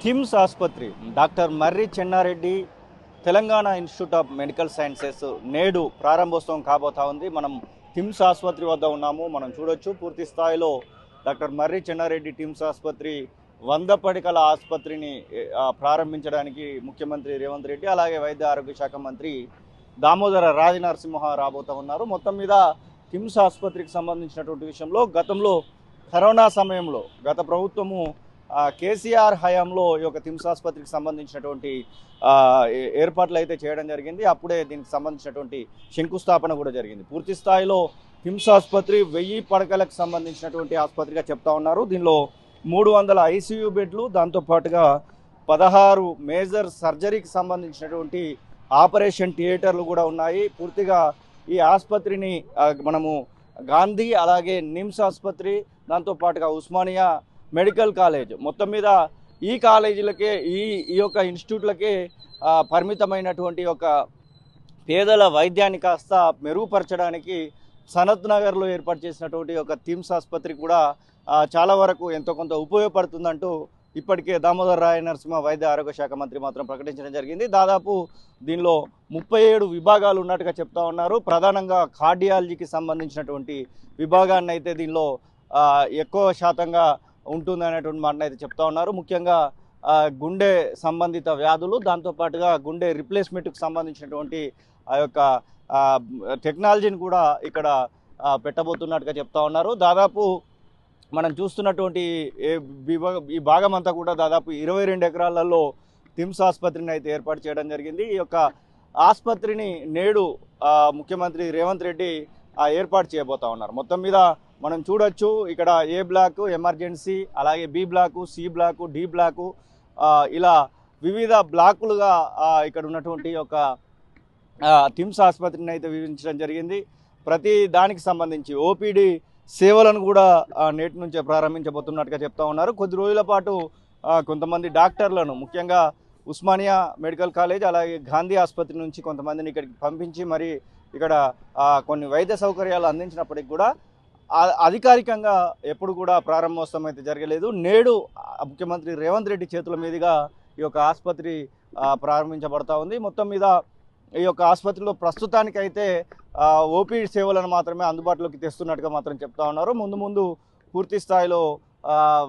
థిమ్స్ ఆసుపత్రి doctor Marri Chenna Reddy Telangana institute of medical sciences నేడు ప్రారంభోత్సవం కాబోతా ఉంది. మనం థిమ్స్ ఆసుపత్రి వద్ద ఉన్నాము. మనం చూడొచ్చు పూర్తి స్థాయిలో డాక్టర్ మర్రి చెన్నారెడ్డి థిమ్స్ ఆసుపత్రి 100 పడకల ఆసుపత్రిని ప్రారంభించడానికి ముఖ్యమంత్రి రేవంత్ రెడ్డి అలాగే వైద్య ఆరోగ్య శాఖ మంత్రి దామోదర రాజనరసింహ రాబోతా ఉన్నారు. మొత్తం మీద థిమ్స్ ఆసుపత్రికి సంబంధించినటువంటి విషయంలో గతంలో కరోనా సమయంలో గత ప్రభుత్వము కేసీఆర్ హయాంలో ఈ యొక్క థిమ్స్ ఆసుపత్రికి సంబంధించినటువంటి ఏర్పాట్లు అయితే చేయడం జరిగింది. అప్పుడే దీనికి సంబంధించినటువంటి శంకుస్థాపన కూడా జరిగింది. పూర్తి స్థాయిలో థిమ్స్ ఆసుపత్రి 1000 పడకలకు సంబంధించినటువంటి ఆసుపత్రిగా చెప్తా ఉన్నారు. దీనిలో 300 ఐసీయూ బెడ్లు, దాంతోపాటుగా 16 మేజర్ సర్జరీకి సంబంధించినటువంటి ఆపరేషన్ థియేటర్లు కూడా ఉన్నాయి. పూర్తిగా ఈ ఆసుపత్రిని మనము గాంధీ అలాగే నిమ్స్ ఆసుపత్రి, దాంతోపాటుగా ఉస్మానియా మెడికల్ కాలేజ్, మొత్తం మీద ఈ కాలేజీలకే ఈ యొక్క ఇన్స్టిట్యూట్లకే పరిమితమైనటువంటి ఒక పేదల వైద్యాన్ని కాస్త మెరుగుపరచడానికి సనత్ నగర్లో ఏర్పాటు చేసినటువంటి ఒక థిమ్స్ ఆసుపత్రి కూడా చాలా వరకు ఎంతో కొంత ఉపయోగపడుతుందంటూ ఇప్పటికే దామోదర రాజనరసింహ వైద్య ఆరోగ్య శాఖ మంత్రి మాత్రం ప్రకటించడం జరిగింది. దాదాపు దీనిలో 37 విభాగాలు ఉన్నట్టుగా చెప్తా ఉన్నారు. ప్రధానంగా కార్డియాలజీకి సంబంధించినటువంటి విభాగాన్ని అయితే దీనిలో ఎక్కువ శాతంగా ఉంటుంది అనేటువంటి మాటను అయితే చెప్తా ఉన్నారు. ముఖ్యంగా గుండె సంబంధిత వ్యాధులు, దాంతోపాటుగా గుండె రిప్లేస్మెంట్కి సంబంధించినటువంటి ఆ యొక్క టెక్నాలజీని కూడా ఇక్కడ పెట్టబోతున్నట్టుగా చెప్తా ఉన్నారు. దాదాపు మనం చూస్తున్నటువంటి ఈ భాగం అంతా కూడా దాదాపు 22 ఎకరాలలో థిమ్స్ ఆసుపత్రిని అయితే ఏర్పాటు చేయడం జరిగింది. ఈ యొక్క ఆసుపత్రిని నేడు ముఖ్యమంత్రి రేవంత్ రెడ్డి ఏర్పాటు చేయబోతా ఉన్నారు. మొత్తం మీద మనం చూడొచ్చు ఇక్కడ ఏ బ్లాక్ ఎమర్జెన్సీ, అలాగే B block, C block, D block, ఇలా వివిధ బ్లాకులుగా ఇక్కడ ఉన్నటువంటి ఒక థిమ్స్ ఆసుపత్రిని అయితే వివరించడం జరిగింది. ప్రతి దానికి సంబంధించి ఓపీడీ సేవలను కూడా నేటి నుంచే ప్రారంభించబోతున్నట్టుగా చెప్తా ఉన్నారు. కొద్ది రోజుల పాటు కొంతమంది డాక్టర్లను, ముఖ్యంగా ఉస్మానియా మెడికల్ కాలేజ్ అలాగే గాంధీ ఆసుపత్రి నుంచి కొంతమందిని ఇక్కడికి పంపించి మరి ఇక్కడ కొన్ని వైద్య సౌకర్యాలు అందించినప్పటికి కూడా అధికారికంగా ఎప్పుడు కూడా ప్రారంభోత్సవం అయితే జరగలేదు. నేడు ముఖ్యమంత్రి రేవంత్ రెడ్డి చేతుల మీదుగా ఈ యొక్క ఆసుపత్రి ప్రారంభించబడతా ఉంది. మొత్తం మీద ఈ యొక్క ఆసుపత్రిలో ప్రస్తుతానికైతే ఓపీ సేవలను మాత్రమే అందుబాటులోకి తెస్తున్నట్టుగా మాత్రం చెప్తా ఉన్నారు. ముందు ముందు పూర్తి స్థాయిలో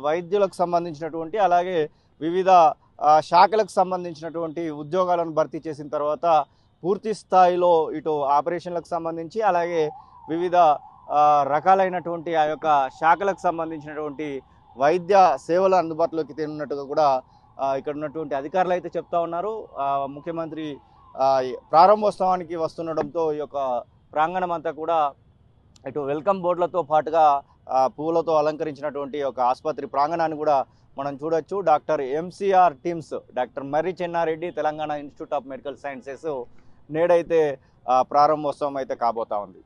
వైద్యులకు సంబంధించినటువంటి అలాగే వివిధ శాఖలకు సంబంధించినటువంటి ఉద్యోగాలను భర్తీ చేసిన తర్వాత పూర్తి స్థాయిలో ఇటు ఆపరేషన్లకు సంబంధించి అలాగే వివిధ రకాలైనటువంటి ఆ యొక్క శాఖలకు సంబంధించినటువంటి వైద్య సేవలు అందుబాటులోకి తెన్నట్టుగా కూడా ఇక్కడ ఉన్నటువంటి అధికారులు అయితే చెప్తా ఉన్నారు. ముఖ్యమంత్రి ప్రారంభోత్సవానికి వస్తుండడంతో ఈ యొక్క ప్రాంగణం అంతా కూడా ఇటు వెల్కమ్ బోర్డులతో పాటుగా పువ్వులతో అలంకరించినటువంటి ఒక ఆసుపత్రి ప్రాంగణాన్ని కూడా మనం చూడొచ్చు. Doctor MCR TIMS doctor Marri Chenna Reddy Telangana institute of medical sciences నేడైతే ప్రారంభోత్సవం అయితే కాబోతా ఉంది.